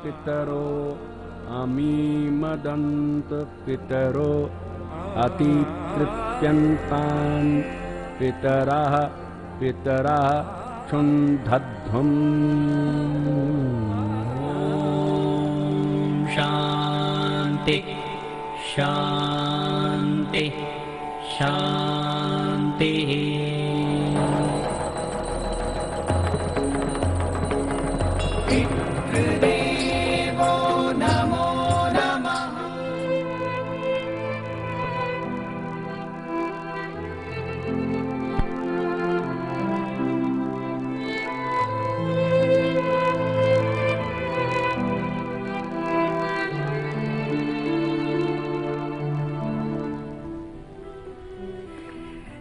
पितरो अमीमदन्त पितरो अतितृप्यन्तान् पितरः पितरः क्षुन्धध्वम्। शांति शांति शांति। पितृदेवो नमो नमः।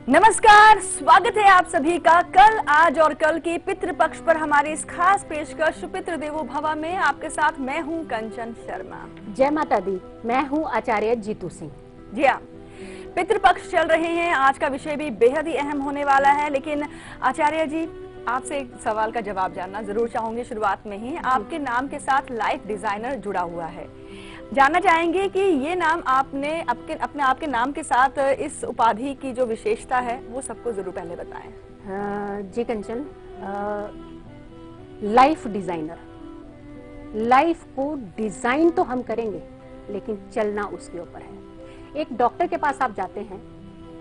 नमस्कार, स्वागत है आप सभी का कल, आज और कल की पितृपक्ष पर हमारी इस खास पेशकश पितृदेवो भव में आपके साथ मैं हूं कंचन शर्मा। जय माता दी, मैं हूं आचार्य जीतू सिंह। जी हाँ, पितृपक्ष चल रहे हैं। आज का विषय भी बेहद ही अहम होने वाला है, लेकिन आचार्य जी आपसे एक सवाल का जवाब जानना जरूर चाहूंगी। शुरुआत में ही आपके नाम के साथ लाइफ डिजाइनर जुड़ा हुआ है, जानना चाहेंगे कि ये नाम आपने अपने आपके नाम के साथ इस उपाधि की जो विशेषता है वो सबको जरूर पहले बताएं। जी कंचन, लाइफ डिजाइनर, लाइफ को डिजाइन तो हम करेंगे लेकिन चलना उसके ऊपर है। एक डॉक्टर के पास आप जाते हैं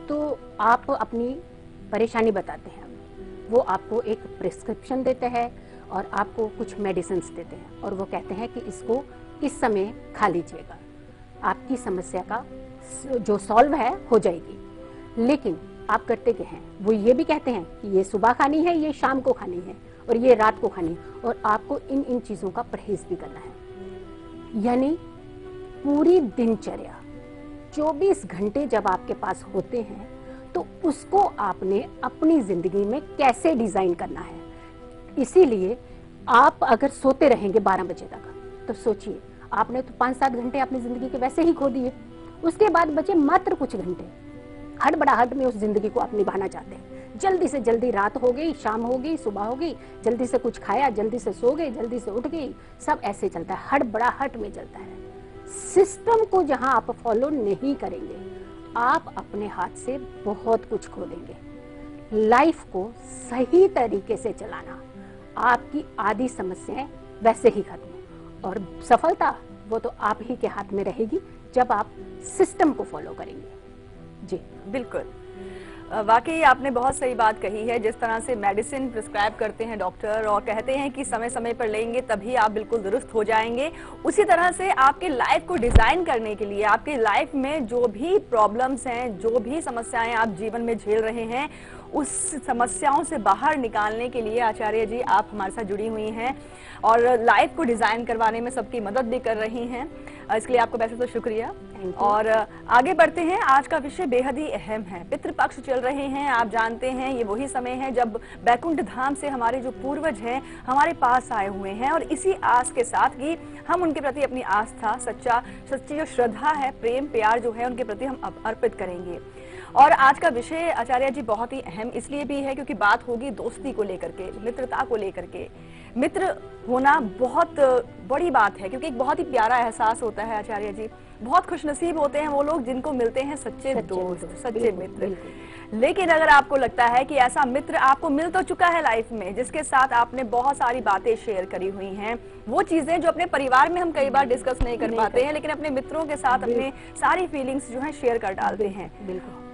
तो आप अपनी परेशानी बताते हैं, वो आपको एक प्रिस्क्रिप्शन देते हैं और आपको कुछ मेडिसिन देते हैं और वो कहते हैं कि इसको इस समय खा लीजिएगा, आपकी समस्या का जो सॉल्व है हो जाएगी। लेकिन आप करते क्या हैं, वो ये भी कहते हैं कि ये सुबह खानी है, ये शाम को खानी है और ये रात को खानी है और आपको इन इन चीजों का परहेज भी करना है। यानी पूरी दिनचर्या 24 घंटे जब आपके पास होते हैं तो उसको आपने अपनी जिंदगी में कैसे डिजाइन करना है। इसीलिए आप अगर सोते रहेंगे 12 बजे तक तो सोचिए, आपने तो 5-7 घंटे अपनी जिंदगी के वैसे ही खो दिए। उसके बाद बचे मात्र कुछ घंटे, हड़बड़ाहट में उस जिंदगी को आप निभाना चाहते हैं। जल्दी से जल्दी रात हो गई, शाम हो गई, सुबह हो गई, जल्दी से कुछ खाया, जल्दी से सो गए, जल्दी से उठ गई, सब ऐसे चलता है, हड़बड़ाहट में चलता है। सिस्टम को जहां आप फॉलो नहीं करेंगे आप अपने हाथ से बहुत कुछ खो देंगे। लाइफ को सही तरीके से चलाना, आपकी आधी समस्याएं वैसे ही खत्म और सफलता वो तो आप ही के हाथ में रहेगी जब आप सिस्टम को फॉलो करेंगे। जी बिल्कुल, वाकई आपने बहुत सही बात कही है। जिस तरह से मेडिसिन प्रिस्क्राइब करते हैं डॉक्टर और कहते हैं कि समय समय पर लेंगे तभी आप बिल्कुल दुरुस्त हो जाएंगे, उसी तरह से आपके लाइफ को डिजाइन करने के लिए, आपके लाइफ में जो भी प्रॉब्लम्स हैं, जो भी समस्याएं आप जीवन में झेल रहे हैं, उस समस्याओं से बाहर निकालने के लिए आचार्य जी आप हमारे साथ जुड़ी हुई हैं और लाइफ को डिजाइन करवाने में सबकी मदद भी कर रही हैं। इसके लिए आपको वैसे तो शुक्रिया। और आगे बढ़ते हैं। आज का विषय बेहद ही अहम है। पितृपक्ष चल रहे हैं, आप जानते हैं ये वही समय है जब बैकुंठ धाम से हमारे जो पूर्वज हैं हमारे पास आए हुए हैं और इसी आस के साथ कि हम उनके प्रति अपनी आस्था, सच्ची जो श्रद्धा है, प्रेम प्यार जो है उनके प्रति हम अर्पित करेंगे। और आज का विषय आचार्य जी बहुत ही अहम इसलिए भी है क्योंकि बात होगी दोस्ती को लेकर के, मित्रता को लेकर के। मित्र होना बहुत बड़ी बात है क्योंकि एक बहुत ही प्यारा एहसास होता है आचार्य जी। बहुत खुशनसीब होते हैं वो लोग जिनको मिलते हैं सच्चे दोस्त, सच्चे मित्र। लेकिन अगर आपको लगता है कि ऐसा मित्र आपको मिल तो चुका है लाइफ में, जिसके साथ आपने बहुत सारी बातें शेयर करी हुई हैं, वो चीजें जो अपने परिवार में हम कई बार डिस्कस नहीं कर पाते हैं, लेकिन अपने मित्रों के साथ अपने सारी फीलिंग्स जो है शेयर कर डालते हैं,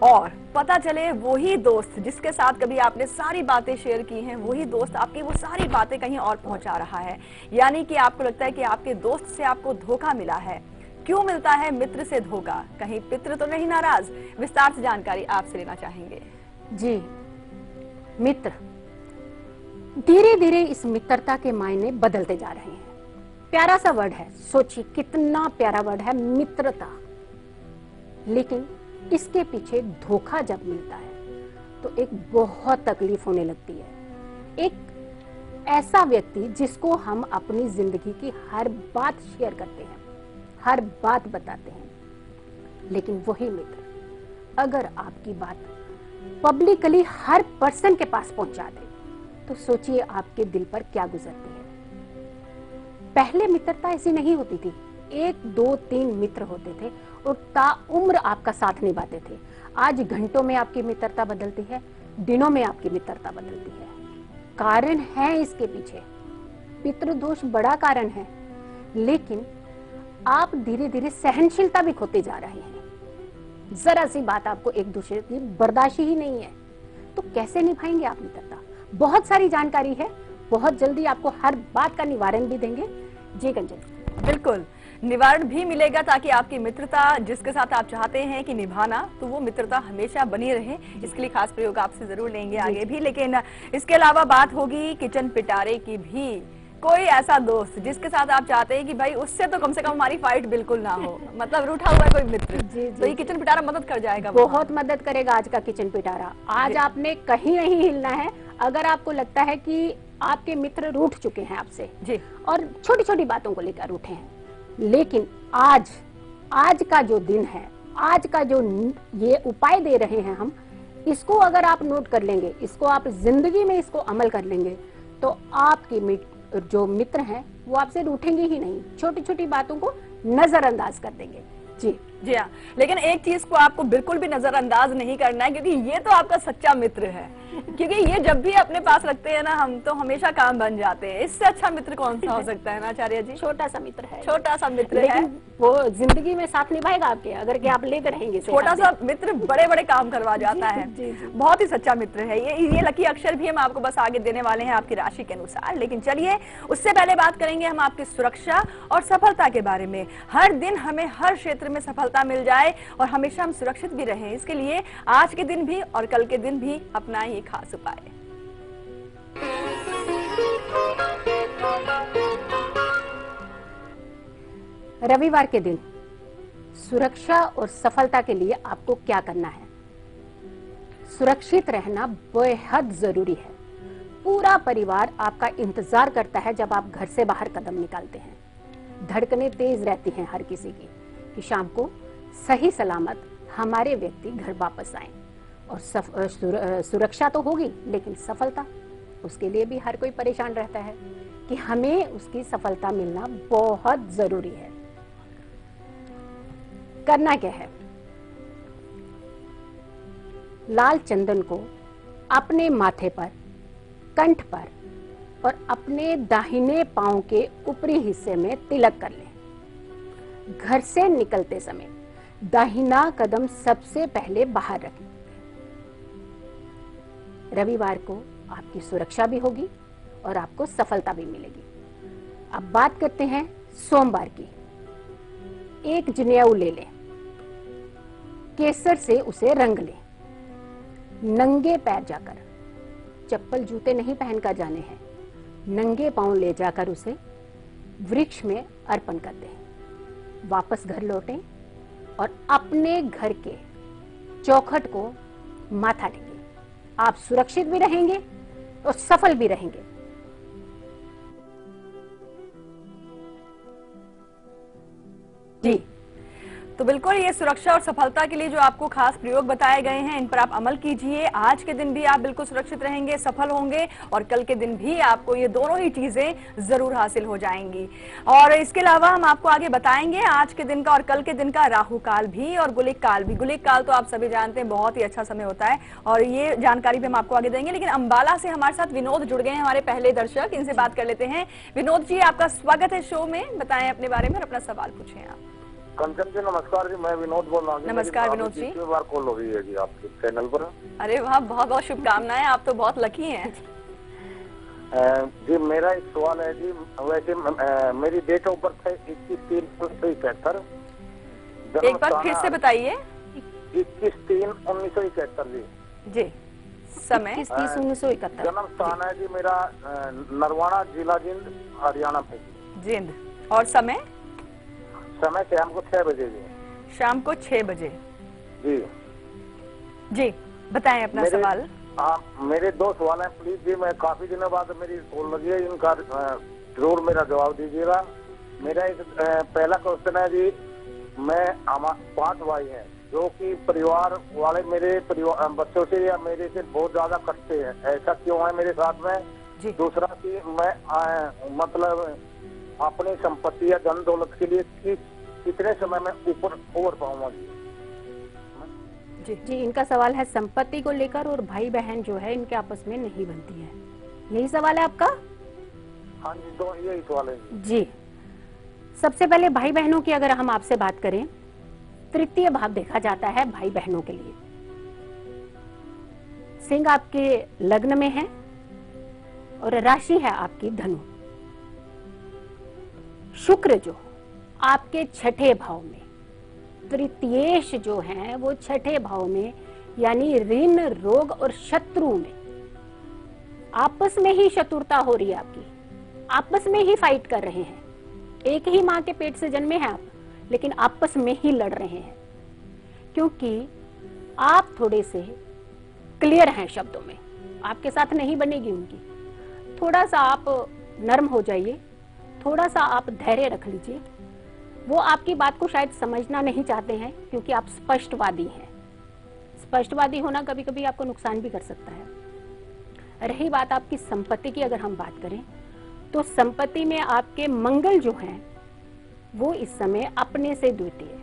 और पता चले वही दोस्त जिसके साथ कभी आपने सारी बातें शेयर की हैं, वही दोस्त आपकी वो सारी बातें कहीं और पहुंचा रहा है। यानी कि आपको लगता है कि आपके दोस्त से आपको धोखा मिला है। क्यों मिलता है मित्र से धोखा? कहीं पितृ तो नहीं नाराज? विस्तार से जानकारी आपसे लेना चाहेंगे। जी, मित्र, धीरे धीरे इस मित्रता के मायने बदलते जा रहे हैं। प्यारा सा वर्ड है, सोचिए कितना प्यारा वर्ड है मित्रता, लेकिन इसके पीछे धोखा जब मिलता है तो एक बहुत तकलीफ होने लगती है। एक ऐसा व्यक्ति जिसको हम अपनी जिंदगी की हर बात शेयर करते हैं, हर बात बताते हैं, लेकिन वही मित्र अगर आपकी बात पब्लिकली हर पर्सन के पास पहुंचा दे तो सोचिए आपके दिल पर क्या गुजरती है। पहले मित्रता ऐसी नहीं होती थी, 1 2 3 मित्र होते थे और ताउम्र आपका साथ निभाते थे। आज घंटों में आपकी मित्रता बदलती है, दिनों में आपकी मित्रता बदलती है। कारण है इसके पीछे, पितृदोष बड़ा कारण है, लेकिन आप धीरे धीरे सहनशीलता भी खोते जा रहे हैं। जरा सी बात आपको एक दूसरे की बर्दाश्त ही नहीं है, तो कैसे निभाएंगे आप मित्रता? बहुत सारी जानकारी है, बहुत जल्दी आपको हर बात का निवारण भी देंगे। जी कंचन, बिल्कुल निवारण भी मिलेगा, ताकि आपकी मित्रता जिसके साथ आप चाहते हैं कि निभाना, तो वो मित्रता हमेशा बनी रहे। इसके लिए खास प्रयोग आपसे जरूर लेंगे आगे भी। लेकिन इसके अलावा बात होगी किचन पिटारे की भी। कोई ऐसा दोस्त जिसके साथ आप चाहते हैं कि भाई उससे तो कम से कम हमारी फाइट बिल्कुल ना हो, मतलब रूठा हुआ कोई मित्र, तो ये किचन पिटारा मदद कर जाएगा। बहुत मदद करेगा आज का किचन पिटारा। आज आपने कहीं नहीं हिलना है। अगर आपको लगता है कि आपके मित्र रूठ चुके हैं आपसे जी, और छोटी छोटी बातों को लेकर रूठे हैं, लेकिन आज का जो दिन है, आज का जो ये उपाय दे रहे हैं हम, इसको अगर आप नोट कर लेंगे, इसको आप जिंदगी में इसको अमल कर लेंगे, तो आपके जो मित्र हैं वो आपसे रूठेंगे ही नहीं, छोटी छोटी बातों को नजरअंदाज कर देंगे। जी हाँ, लेकिन एक चीज को आपको बिल्कुल भी नजरअंदाज नहीं करना है, क्योंकि ये तो आपका सच्चा मित्र है। क्योंकि ये जब भी अपने पास रखते हैं ना, हम तो हमेशा काम बन जाते हैं। इससे अच्छा मित्र कौन सा हो सकता है ना आचार्य जी? छोटा सा मित्र है, छोटा सा मित्र है, लेकिन वो जिंदगी में साथ निभाएगा आपके, अगर के आप लेते रहेंगे। छोटा सा मित्र बड़े बड़े काम करवा जाता है। जी। बहुत ही सच्चा मित्र है ये लकी अक्षर भी हम आपको बस आगे देने वाले हैं आपकी राशि के अनुसार। लेकिन चलिए, उससे पहले बात करेंगे हम आपकी सुरक्षा और सफलता के बारे में। हर दिन हमें हर क्षेत्र में सफलता मिल जाए और हमेशा हम सुरक्षित भी रहें, इसके लिए आज के दिन भी और कल के दिन भी अपनाएं ये खास उपाय। रविवार के दिन सुरक्षा और सफलता के लिए आपको क्या करना है? सुरक्षित रहना बेहद जरूरी है। पूरा परिवार आपका इंतजार करता है जब आप घर से बाहर कदम निकालते हैं। धड़कनें तेज रहती हैं हर किसी की कि शाम को सही सलामत हमारे व्यक्ति घर वापस आए। और सुरक्षा तो होगी, लेकिन सफलता, उसके लिए भी हर कोई परेशान रहता है कि हमें उसकी सफलता मिलना बहुत जरूरी है। करना क्या है? लाल चंदन को अपने माथे पर, कंठ पर और अपने दाहिने पांव के ऊपरी हिस्से में तिलक कर लें। घर से निकलते समय दाहिना कदम सबसे पहले बाहर रखें। रविवार को आपकी सुरक्षा भी होगी और आपको सफलता भी मिलेगी। अब बात करते हैं सोमवार की। एक जनेऊ ले लें, केसर से उसे रंग लें। नंगे पैर जाकर, चप्पल जूते नहीं पहनकर जाने हैं, नंगे पांव ले जाकर उसे वृक्ष में अर्पण कर दें। वापस घर लौटें और अपने घर के चौखट को माथा टेकें। आप सुरक्षित भी रहेंगे और सफल भी रहेंगे। जी, तो बिल्कुल ये सुरक्षा और सफलता के लिए जो आपको खास प्रयोग बताए गए हैं, इन पर आप अमल कीजिए। आज के दिन भी आप बिल्कुल सुरक्षित रहेंगे, सफल होंगे, और कल के दिन भी आपको ये दोनों ही चीजें जरूर हासिल हो जाएंगी। और इसके अलावा हम आपको आगे बताएंगे आज के दिन का और कल के दिन का राहु काल भी और गुलिक काल भी। गुलिक काल तो आप सभी जानते हैं बहुत ही अच्छा समय होता है, और ये जानकारी भी हम आपको आगे देंगे। लेकिन अंबाला से हमारे साथ विनोद जुड़ गए हैं, हमारे पहले दर्शक, इनसे बात कर लेते हैं। विनोद जी, आपका स्वागत है शो में, बताएं अपने बारे में और अपना सवाल पूछें आप। कंचन जी नमस्कार जी, मैं विनोद बोल रहा हूँ। नमस्कार विनोद जी। दूसरी बार कॉल हो रही है जी आपके चैनल पर। अरे वाह, बहुत बहुत शुभकामनाएं, आप तो बहुत लकी हैं। जी मेरा एक सवाल है जी, वैसे मेरी डेट ऑफ बर्थ है 21/3/1971। एक बार फिर से बताइए। 21/3/1971 जी। समय 21/30/1971। जन्म स्थान है जी मेरा नरवाना, जिला जिंद, हरियाणा पे। जिंद। और समय? समय शाम को 6 बजे जी। शाम को 6 बजे। जी जी, बताएं अपना सवाल। मेरे 2 सवाल हैं प्लीज जी। मैं काफी दिनों बाद मेरी कॉल लगी है, इनका जरूर मेरा जवाब दीजिएगा। मेरा एक पहला क्वेश्चन है जी, मैं 5 भाई हैं जो कि परिवार वाले मेरे परिवार बच्चों से या मेरे से बहुत ज्यादा कटते हैं, ऐसा क्यों है मेरे साथ में? दूसरा कि मैं मतलब अपनी संपत्ति या धन दौलत के लिए कितने समय में ऊपर उभर पाऊंगा जी? जी, इनका सवाल है संपत्ति को लेकर, और भाई बहन जो है इनके आपस में नहीं बनती है, यही सवाल है आपका? हाँ जी, तो यही सवाल है जी। सबसे पहले भाई बहनों की अगर हम आपसे बात करें, तृतीय भाव देखा जाता है भाई बहनों के लिए। सिंह आपके लग्न में है और राशि है आपकी धनु। शुक्र जो आपके छठे भाव में, तृतीयेश जो है वो छठे भाव में, यानी ऋण रोग और शत्रु में, आपस में ही शत्रुता हो रही है आपकी, आपस में ही फाइट कर रहे हैं। एक ही माँ के पेट से जन्मे हैं आप, लेकिन आपस में ही लड़ रहे हैं, क्योंकि आप थोड़े से क्लियर हैं शब्दों में, आपके साथ नहीं बनेगी उनकी। थोड़ा सा आप नर्म हो जाइए, थोड़ा सा आप धैर्य रख लीजिए। वो आपकी बात को शायद समझना नहीं चाहते हैं, क्योंकि आप स्पष्टवादी हैं। स्पष्टवादी होना कभी कभी आपको नुकसान भी कर सकता है। रही बात आपकी संपत्ति की, अगर हम बात करें तो संपत्ति में आपके मंगल जो हैं वो इस समय अपने से द्वितीय।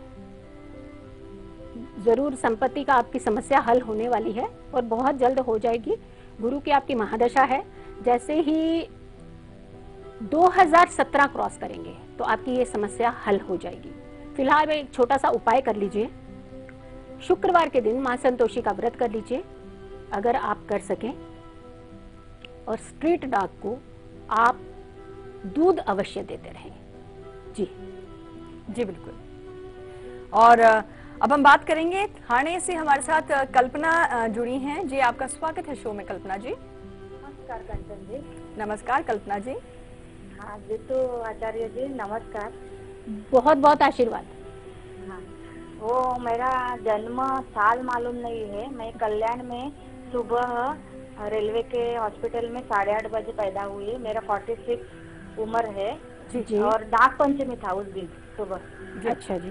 जरूर संपत्ति का आपकी समस्या हल होने वाली है और बहुत जल्द हो जाएगी। गुरु की आपकी महादशा है, जैसे ही 2017 क्रॉस करेंगे तो आपकी ये समस्या हल हो जाएगी। फिलहाल एक छोटा सा उपाय कर लीजिए। शुक्रवार के दिन मां संतोषी का व्रत कर लीजिए अगर आप कर सकें, और स्ट्रीट डॉग को आप दूध अवश्य देते रहें। जी जी बिल्कुल। और अब हम बात करेंगे थाने से, हमारे साथ कल्पना जुड़ी हैं। जी आपका स्वागत है शो में कल्पना जी। नमस्कार कंचन जी। नमस्कार कल्पना जी। हाँ जी, तो आचार्य जी नमस्कार। बहुत बहुत आशीर्वाद। हाँ, वो मेरा जन्म साल मालूम नहीं है। मैं कल्याण में सुबह रेलवे के हॉस्पिटल में 8:30 बजे पैदा हुई। मेरा 46 उम्र है। जी जी। और नाग पंचमी था उस दिन सुबह। अच्छा जी।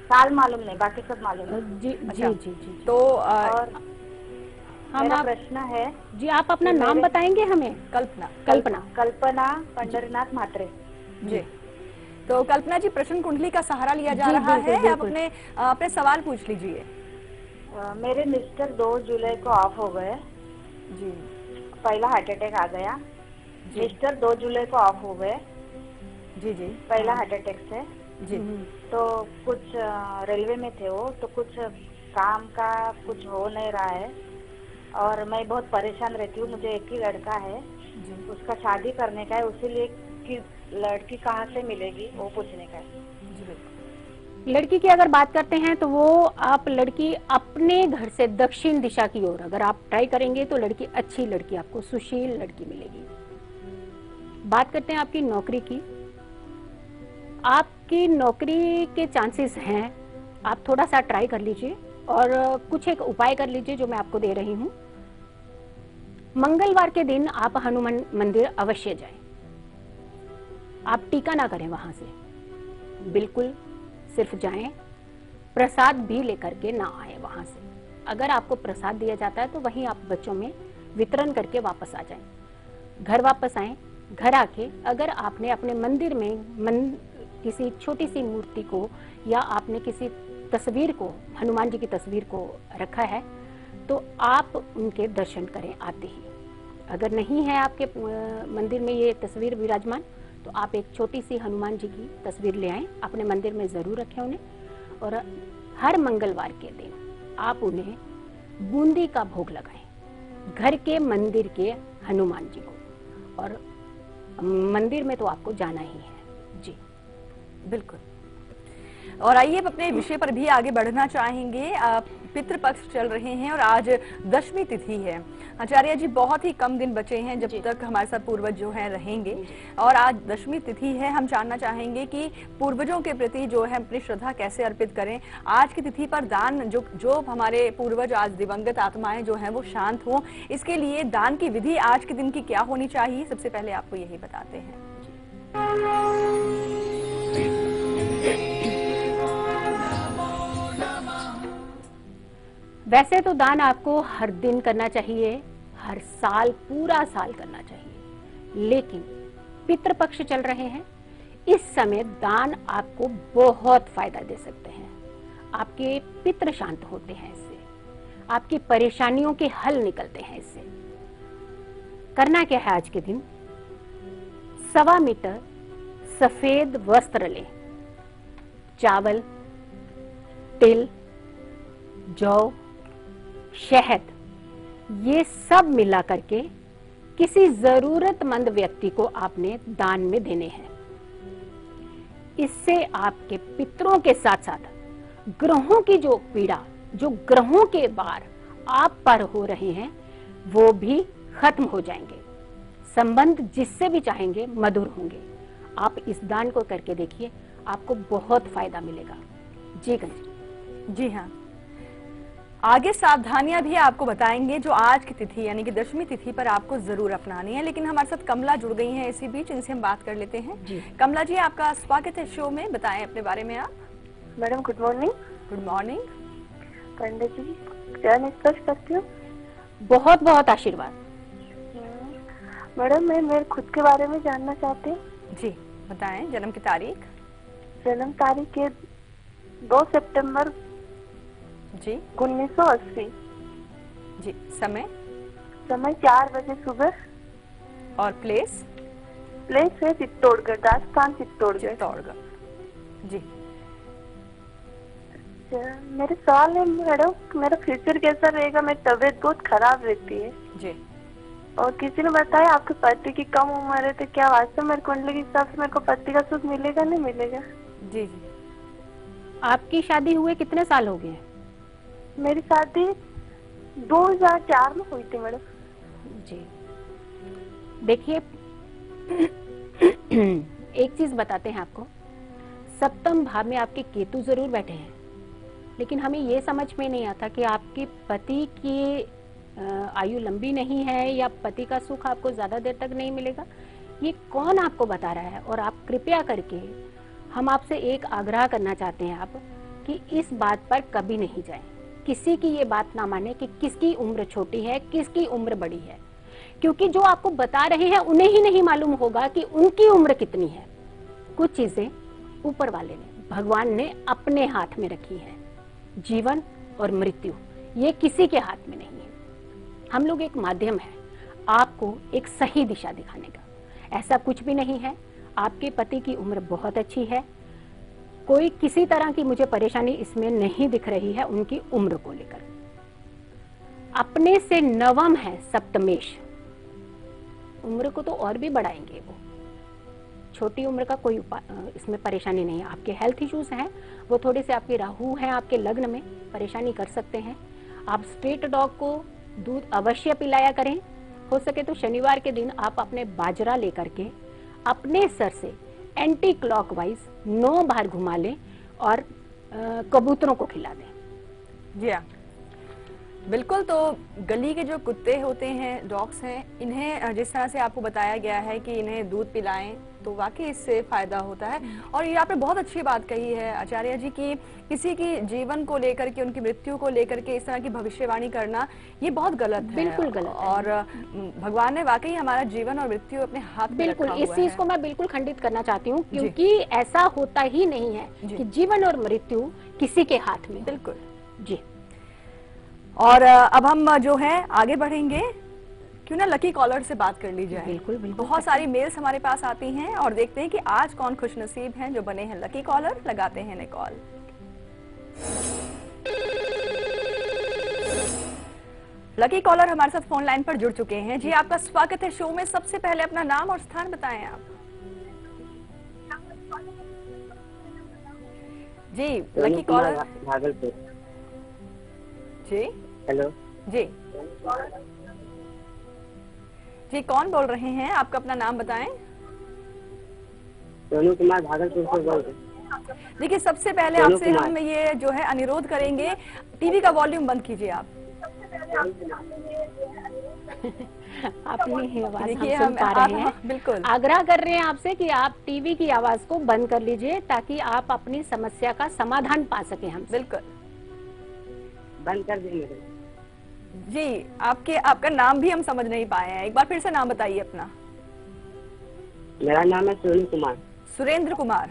साल मालूम नहीं, बाकी सब मालूम है। जी अच्छा। जी जी जी। तो और मेरा आप प्रश्न है जी, आप अपना नाम बताएंगे हमें? कल्पना। कल्पना पंढरीनाथ म्हात्रे जी। तो कल्पना जी, प्रश्न कुंडली का सहारा लिया जा जी, रहा बिल्कुल, है। आप बिल्कुल। अपने सवाल पूछ लीजिए। मेरे मिस्टर 2 जुलाई को ऑफ हो गए। जी। पहला हार्ट अटैक आ गया। मिस्टर 2 जुलाई को ऑफ हो गए। जी जी। पहला हार्ट अटैक से। जी। तो कुछ रेलवे में थे वो, तो कुछ काम का कुछ हो नहीं रहा है और मैं बहुत परेशान रहती हूँ। मुझे एक ही लड़का है, उसका शादी करने का है, उसीलिए कि लड़की कहाँ से मिलेगी वो पूछने का है। लड़की की अगर बात करते हैं तो वो आप लड़की अपने घर से दक्षिण दिशा की ओर अगर आप ट्राई करेंगे तो लड़की अच्छी लड़की, आपको सुशील लड़की मिलेगी। बात करते हैं आपकी नौकरी की। आपकी नौकरी के चांसेस हैं, आप थोड़ा सा ट्राई कर लीजिए और कुछ एक उपाय कर लीजिए जो मैं आपको दे रही हूँ। मंगलवार के दिन आप हनुमान मंदिर अवश्य जाएं। आप टीका ना करें वहां से, बिल्कुल सिर्फ जाएं, प्रसाद भी लेकर के ना आए वहां से। अगर आपको प्रसाद दिया जाता है तो वहीं आप बच्चों में वितरण करके वापस आ जाएं। घर वापस आएं, घर आके अगर आपने अपने मंदिर में किसी छोटी सी मूर्ति को या आपने किसी तस्वीर को, हनुमान जी की तस्वीर को रखा है तो आप उनके दर्शन करें आते ही। अगर नहीं है आपके मंदिर में ये तस्वीर विराजमान तो आप एक छोटी सी हनुमान जी की तस्वीर ले आएं, अपने मंदिर में जरूर रखें उन्हें, और हर मंगलवार के दिन आप उन्हें बूंदी का भोग लगाएं घर के मंदिर के हनुमान जी को। और मंदिर में तो आपको जाना ही है। जी बिल्कुल। और आइए अब अपने विषय पर भी आगे बढ़ना चाहेंगे। पितृपक्ष चल रहे हैं और आज दशमी तिथि है। आचार्य जी, बहुत ही कम दिन बचे हैं जब तक हमारे साथ पूर्वज जो हैं रहेंगे, और आज दशमी तिथि है। हम जानना चाहेंगे कि पूर्वजों के प्रति जो है अपनी श्रद्धा कैसे अर्पित करें। आज की तिथि पर दान, जो हमारे पूर्वज आज दिवंगत आत्माएं जो हैं वो शांत हों, इसके लिए दान की विधि आज के दिन की क्या होनी चाहिए, सबसे पहले आपको यही बताते हैं। वैसे तो दान आपको हर दिन करना चाहिए, हर साल, पूरा साल करना चाहिए, लेकिन पितृपक्ष चल रहे हैं, इस समय दान आपको बहुत फायदा दे सकते हैं। आपके पितृ शांत होते हैं इससे, आपकी परेशानियों के हल निकलते हैं इससे। करना क्या है आज के दिन, 1.25 मीटर सफेद वस्त्र लें, चावल, तिल, जौ, शहद, ये सब मिला करके किसी जरूरतमंद व्यक्ति को आपने दान में देने हैं। इससे आपके पितरों के साथ साथ ग्रहों की जो पीड़ा, जो ग्रहों के बार आप पर हो रहे हैं, वो भी खत्म हो जाएंगे। संबंध जिससे भी चाहेंगे मधुर होंगे। आप इस दान को करके देखिए, आपको बहुत फायदा मिलेगा। जी गंज। जी हाँ, आगे सावधानियां भी आपको बताएंगे जो आज की तिथि यानी कि दशमी तिथि पर आपको जरूर अपनानी है। लेकिन हमारे साथ कमला जुड़ गई हैं इसी बीच, इनसे हम बात कर लेते हैं। जी। कमला जी, आपका स्वागत है शो में, बताएं अपने बारे में आप। Madam good morning. Good morning. Pandit ji, क्या निष्कर्ष करती हूँ? बहुत बहुत आशीर्वाद। मैडम मैं मेरे खुद के बारे में जानना चाहती हूँ। जी बताएं, जन्म की तारीख। जन्म तारीख है 2 सितंबर जी। 1980। जी। समय। समय 4 बजे सुबह। और प्लेस। प्लेस है चित्तौड़गढ़, राजस्थान चित्तौड़गढ़। चित्तौड़गढ़। जी। मेरे सवाल है मैडम, मेरा फ्यूचर कैसा रहेगा? मेरी तबीयत बहुत खराब रहती है जी। और किसी ने बताया आपके पति की कम उम्र है, तो क्या वास्तव मेरी कुंडली के हिसाब से मेरे को पति का सुख मिलेगा नहीं मिलेगा? जी जी। आपकी शादी हुए कितने साल हो गए? मेरी शादी 2004 में हुई थी मैडम। जी देखिए, एक चीज बताते हैं आपको, सप्तम भाव में आपके केतु जरूर बैठे हैं, लेकिन हमें ये समझ में नहीं आता कि आपके पति की आयु लंबी नहीं है या पति का सुख आपको ज्यादा देर तक नहीं मिलेगा। ये कौन आपको बता रहा है? और आप कृपया करके, हम आपसे एक आग्रह करना चाहते हैं आप कि इस बात पर कभी नहीं जाएं। किसी की ये बात ना माने कि किसकी उम्र छोटी है, किसकी उम्र बड़ी है, क्योंकि जो आपको बता रहे हैं उन्हें ही नहीं मालूम होगा कि उनकी उम्र कितनी है। कुछ चीजें ऊपर वाले ने, भगवान ने अपने हाथ में रखी है। जीवन और मृत्यु ये किसी के हाथ में नहीं है। हम लोग एक माध्यम है आपको एक सही दिशा दिखाने का। ऐसा कुछ भी नहीं है। आपके पति की उम्र बहुत अच्छी है, कोई किसी तरह की मुझे परेशानी इसमें नहीं दिख रही है उनकी उम्र को लेकर। अपने से नवम है सप्तमेश, उम्र को तो और भी बढ़ाएंगे वो। छोटी उम्र का कोई इसमें परेशानी नहीं है। आपके हेल्थ इश्यूज हैं, वो थोड़े से आपके राहु हैं आपके लग्न में, परेशानी कर सकते हैं। आप स्ट्रीट डॉग को दूध अवश्य पिलाया करें। हो सके तो शनिवार के दिन आप अपने बाजरा लेकर के अपने सर से एंटी क्लॉकवाइज 9 बार घुमा लें और कबूतरों को खिला दें। जी हाँ, बिल्कुल। तो गली के जो कुत्ते होते हैं, डॉग्स हैं, इन्हें जिस तरह से आपको बताया गया है कि इन्हें दूध पिलाएं, तो वाकई इससे फायदा होता है। और ये आपने बहुत अच्छी बात कही है आचार्य जी की किसी की जीवन को लेकर के, उनकी मृत्यु को लेकर के इस तरह की भविष्यवाणी करना ये बहुत गलत है। बिल्कुल गलत है। और भगवान ने वाकई हमारा जीवन और मृत्यु अपने हाथ में बिल्कुल, रखा इस हुआ चीज है। को मैं बिल्कुल खंडित करना चाहती हूँ, क्योंकि ऐसा होता ही नहीं है कि जीवन और मृत्यु किसी के हाथ में। बिल्कुल जी। और अब हम जो है आगे बढ़ेंगे, क्यों ना लकी कॉलर से बात कर ली जाए। बिल्कुल बिल्कुल। बहुत सारी मेल्स हमारे पास आती हैं और देखते हैं कि आज कौन खुशनसीब हैं जो बने हैं लकी कॉलर। लगाते हैं इन्हें कॉल। लकी कॉलर हमारे साथ फोन लाइन पर जुड़ चुके हैं। जी आपका स्वागत है शो में। सबसे पहले अपना नाम और स्थान बताएं आप। जी लकी कॉलर। भागलपुर। जी हेलो जी जी, कौन बोल रहे हैं? आपका अपना नाम बताएं। सोनू कुमार भागलपुर से बोल रहे। देखिए, सबसे पहले आपसे हम ये जो है अनुरोध करेंगे, टीवी का वॉल्यूम बंद कीजिए आप। अपनी आवाज देखिए, हम सुन पा रहे हैं। बिल्कुल आग्रह कर रहे हैं आपसे कि आप टीवी की आवाज को बंद कर लीजिए ताकि आप अपनी समस्या का समाधान पा सके हम। बिल्कुल बंद कर देंगे। जी, आपका नाम भी हम समझ नहीं पाए हैं, एक बार फिर से नाम बताइए अपना। मेरा नाम है सोनू कुमार। सुरेंद्र कुमार,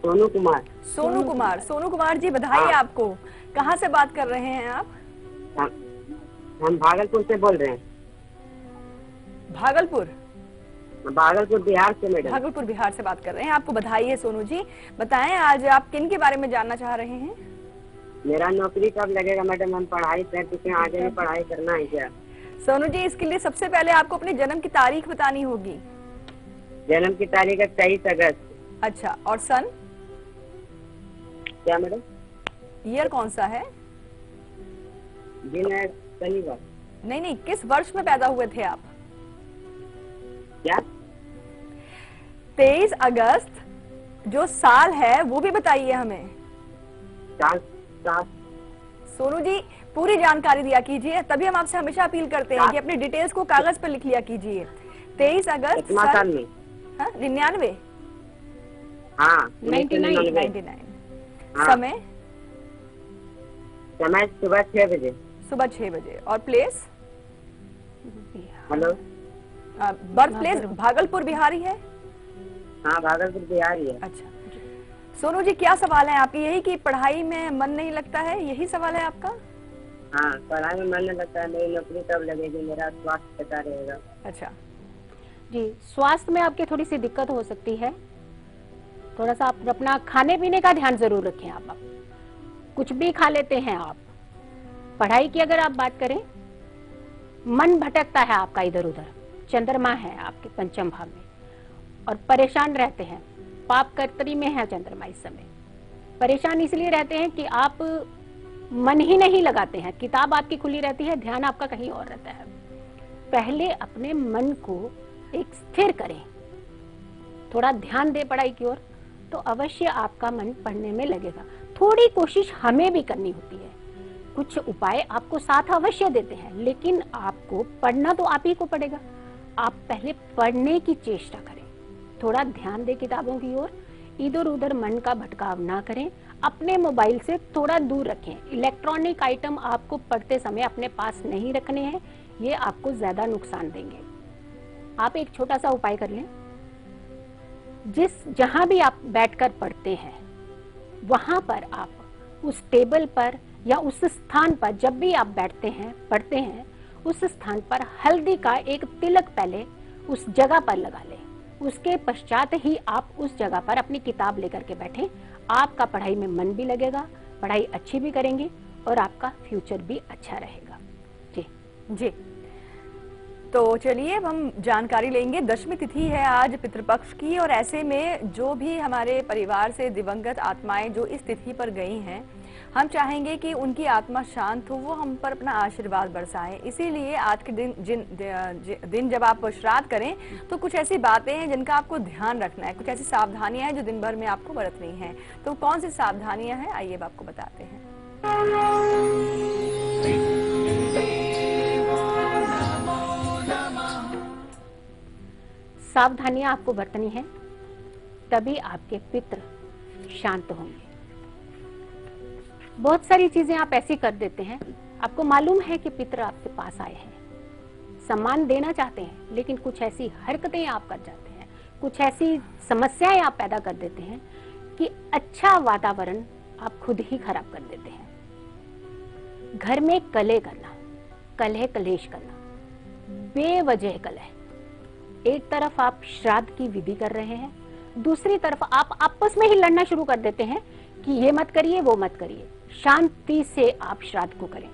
सोनू कुमार। सोनू कुमार। सोनू कुमार जी, बधाई आपको। कहाँ से बात कर रहे हैं आप? हम भागलपुर से बोल रहे हैं। भागलपुर? भागलपुर बिहार से मैडम। भागलपुर बिहार से बात कर रहे हैं। आपको बधाई है सोनू जी। बताएं आज आप किन के बारे में जानना चाह रहे हैं? मेरा नौकरी कब लगेगा मैडम? हम पढ़ाई कर चुके हैं, आगे भी पढ़ाई करना है क्या? सोनू जी, इसके लिए सबसे पहले आपको अपने जन्म की तारीख बतानी होगी। जन्म की तारीख है 23 अगस्त। अच्छा, और सन? क्या मैडम? ईयर कौन सा है? दिन है शनिवार। नहीं नहीं, किस वर्ष में पैदा हुए थे आप? क्या? 23 अगस्त जो साल है वो भी बताइए हमें। साल साल। सोनू जी, पूरी जानकारी दिया कीजिए, तभी हम आपसे हमेशा अपील करते हैं कि अपनी डिटेल्स को कागज पर लिख लिया कीजिए। 23 अगस्त कितना साल में? 99। हाँ 99। हाँ। समय? समय सुबह 6 बजे। सुबह 6 बजे। और place? Hello. Birth place Bhagalpur Bihari है? हाँ भागलपुर बिहार ही है। अच्छा सोनू जी, क्या सवाल है आपकी? यही कि पढ़ाई में मन नहीं लगता है, यही सवाल है आपका? हाँ, पढ़ाई में मन नहीं लगता है। मेरी नौकरी कब लगेगी? मेरा स्वास्थ्य कैसा रहेगा? अच्छा जी, स्वास्थ्य में आपके थोड़ी सी दिक्कत हो सकती है। थोड़ा सा आप अपना खाने पीने का ध्यान जरूर रखें। आप कुछ भी खा लेते हैं आप। पढ़ाई की अगर आप बात करें, मन भटकता है आपका इधर उधर। चंद्रमा है आपके पंचम भाव में और परेशान रहते हैं। पाप कर्तरी में है चंद्रमा इस समय। परेशान इसलिए रहते हैं कि आप मन ही नहीं लगाते हैं। किताब आपकी खुली रहती है, ध्यान आपका कहीं और रहता है। पहले अपने मन को एक स्थिर करें, थोड़ा ध्यान दे पढ़ाई की ओर, तो अवश्य आपका मन पढ़ने में लगेगा। थोड़ी कोशिश हमें भी करनी होती है। कुछ उपाय आपको साथ अवश्य देते हैं, लेकिन आपको पढ़ना तो आप ही को पड़ेगा। आप पहले पढ़ने की चेष्टा करें, थोड़ा ध्यान दें किताबों की ओर, इधर उधर मन का भटकाव ना करें। अपने मोबाइल से थोड़ा दूर रखें। इलेक्ट्रॉनिक आइटम आपको पढ़ते समय अपने पास नहीं रखने हैं, ये आपको ज्यादा नुकसान देंगे। आप एक छोटा सा उपाय कर लें। जहां भी आप बैठकर पढ़ते हैं, वहां पर आप उस टेबल पर या उस स्थान पर, जब भी आप बैठते हैं पढ़ते हैं, उस स्थान पर हल्दी का एक तिलक पहले उस जगह पर लगा लें। उसके पश्चात ही आप उस जगह पर अपनी किताब लेकर के बैठें। आपका पढ़ाई में मन भी लगेगा, पढ़ाई अच्छी भी करेंगे और आपका फ्यूचर भी अच्छा रहेगा। जी जी, तो चलिए अब हम जानकारी लेंगे। 10वीं तिथि है आज पितृपक्ष की, और ऐसे में जो भी हमारे परिवार से दिवंगत आत्माएं जो इस तिथि पर गई हैं, हम चाहेंगे कि उनकी आत्मा शांत हो, वो हम पर अपना आशीर्वाद बरसाएं। इसीलिए आज के दिन जब आप श्राद्ध करें तो कुछ ऐसी बातें हैं जिनका आपको ध्यान रखना है, कुछ ऐसी सावधानियां हैं जो दिन भर में आपको बरतनी हैं। तो कौन सी सावधानियां हैं, आइए अब आपको बताते हैं। सावधानियां आपको बरतनी है, तभी आपके पितृ शांत होंगे। बहुत सारी चीजें आप ऐसी कर देते हैं, आपको मालूम है कि पितृ आपके पास आए हैं, सम्मान देना चाहते हैं, लेकिन कुछ ऐसी हरकतें आप कर जाते हैं, कुछ ऐसी समस्याएं आप पैदा कर देते हैं कि अच्छा वातावरण आप खुद ही खराब कर देते हैं। घर में कलह करना, कलह कलेश करना, बेवजह कलह। एक तरफ आप श्राद्ध की विधि कर रहे हैं, दूसरी तरफ आप आपस में ही लड़ना शुरू कर देते हैं कि ये मत करिए, वो मत करिए। शांति से आप श्राद्ध को करें।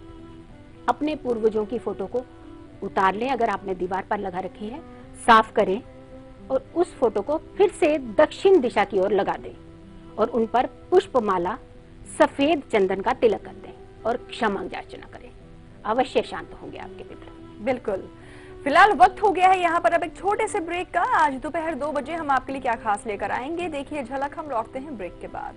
अपने पूर्वजों की फोटो को उतार लें, अगर आपने दीवार पर लगा रखी है, साफ करें और उस फोटो को फिर से दक्षिण दिशा की ओर लगा दें और उन पर पुष्पमाला, सफेद चंदन का तिलक कर दें और क्षमा याचना करें। अवश्य शांत होंगे आपके पितृ। बिल्कुल। फिलहाल वक्त हो गया है यहाँ पर अब एक छोटे से ब्रेक का। आज दोपहर 2 बजे हम आपके लिए क्या खास लेकर आएंगे, देखिए झलक। हम लौटते हैं ब्रेक के बाद।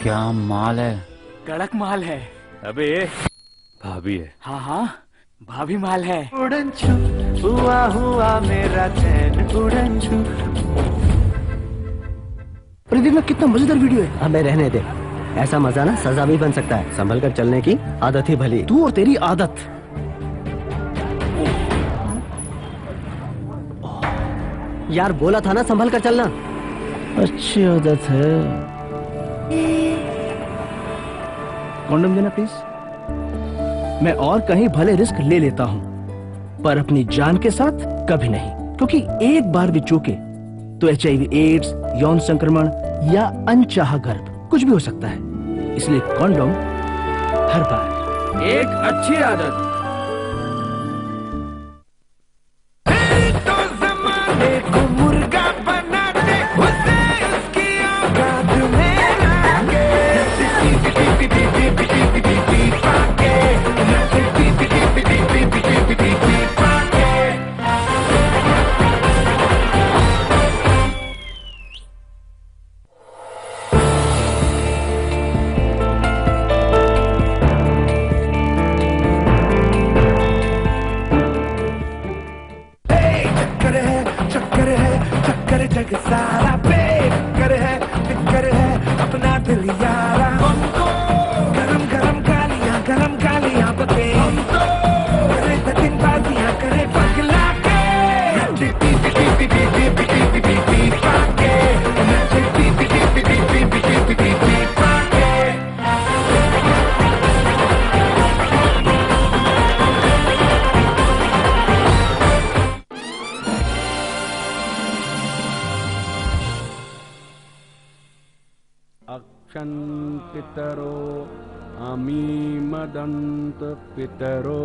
क्या माल है, कड़क माल है। अबे भाभी है। हाँ हाँ, भाभी माल है। उड़न छू हुआ हुआ मेरा चैन उड़न छू। देखना कितना मजेदार वीडियो है। हमें रहने दे, ऐसा मजा ना सजा भी बन सकता है। संभल कर चलने की आदत ही भली। तू और तेरी आदत। यार बोला था ना संभल कर चलना। अच्छी आदत है। कॉन्डम देना प्लीज। मैं और कहीं भले रिस्क ले लेता हूं, पर अपनी जान के साथ कभी नहीं, क्योंकि एक बार भी चूके तो HIV एड्स, यौन संक्रमण या अनचाहा गर्भ कुछ भी हो सकता है। इसलिए कॉन्डोम हर बार। एक अच्छी आदत। तो जमाने को मुर्गा बना दे, उसे उसकी औकात में लाके। चक्कर जग सारा बेकर है अपना दिल यारा। गरम गरम गालियां बके, करे दिन बाजियां करे पगला के। अक्षन् पितरो अमीमदन्त पितरो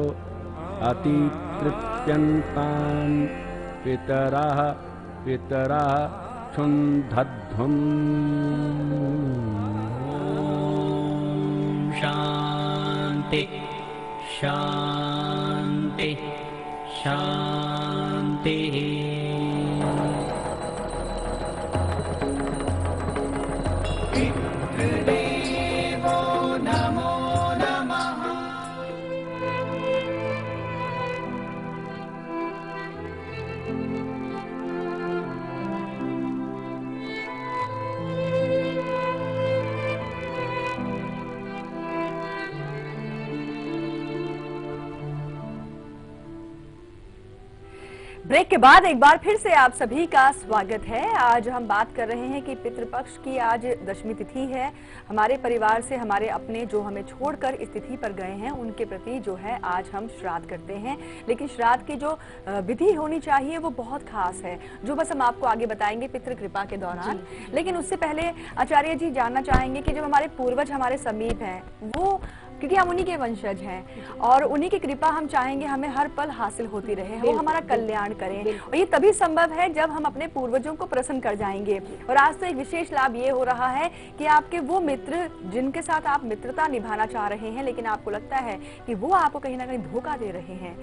अतितृप्यन्तान् पितरः क्षुन्धध्वम्। शांति शांति शांति। ब्रेक के बाद एक बार फिर से आप सभी का स्वागत है। आज हम बात कर रहे हैं कि पितृपक्ष की आज दशमी तिथि है। हमारे परिवार से हमारे अपने जो हमें छोड़कर इस तिथि पर गए हैं उनके प्रति जो है आज हम श्राद्ध करते हैं। लेकिन श्राद्ध की जो विधि होनी चाहिए वो बहुत खास है, जो बस हम आपको आगे बताएंगे पितृ कृपा के दौरान। लेकिन उससे पहले आचार्य जी जानना चाहेंगे कि जब हमारे पूर्वज हमारे समीप हैं, वो क्योंकि हम उन्हीं के वंशज हैं और उन्हीं की कृपा हम चाहेंगे हमें हर पल हासिल होती रहे, वो हमारा कल्याण करें। और ये तभी संभव है जब हम अपने पूर्वजों को प्रसन्न कर जाएंगे। और आज तो एक विशेष लाभ ये हो रहा है कि आपके वो मित्र जिनके साथ आप मित्रता निभाना चाह रहे हैं, लेकिन आपको लगता है कि वो आपको कहीं ना कहीं धोखा दे रहे हैं,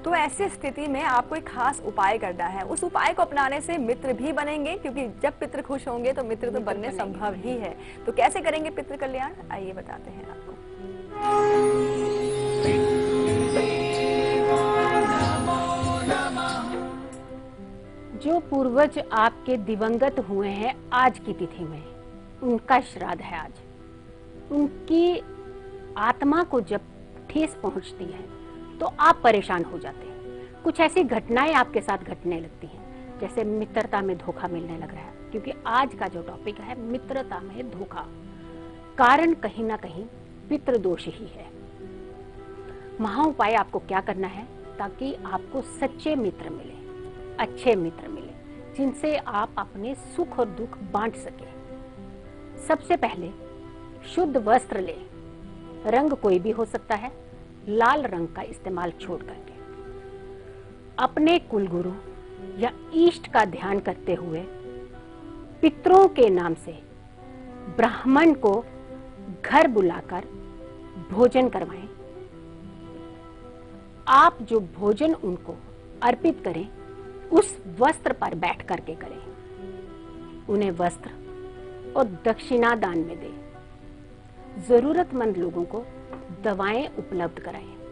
तो ऐसी स्थिति में आपको एक खास उपाय करना है। उस उपाय को अपनाने से मित्र भी बनेंगे, क्योंकि जब पितृ खुश होंगे तो मित्र तो बनने संभव ही है। तो कैसे करेंगे पितृ कल्याण, आइए बताते हैं आपको। जो पूर्वज आपके दिवंगत हुए हैं आज की तिथि में, उनका श्राद्ध है आज। उनकी आत्मा को जब ठेस पहुंचती है तो आप परेशान हो जाते हैं। कुछ ऐसी घटनाएं आपके साथ घटने लगती हैं, जैसे मित्रता में धोखा मिलने लग रहा है, क्योंकि आज का जो टॉपिक है मित्रता में धोखा। कारण कहीं ना कहीं पितृदोष ही है। महा उपाय आपको क्या करना है ताकि आपको सच्चे मित्र मिले, अच्छे मित्र मिले, जिनसे आप अपने सुख और दुख बांट सके। सबसे पहले शुद्ध वस्त्र ले, रंग कोई भी हो सकता है, लाल रंग का इस्तेमाल छोड़ करके अपने कुलगुरु या इष्ट का ध्यान करते हुए पितरों के नाम से ब्राह्मण को घर बुलाकर भोजन करवाएं। आप जो भोजन उनको अर्पित करें उस वस्त्र पर बैठ करके करें। उन्हें वस्त्र और दक्षिणा दान में दें। जरूरतमंद लोगों को दवाएं उपलब्ध कराएं।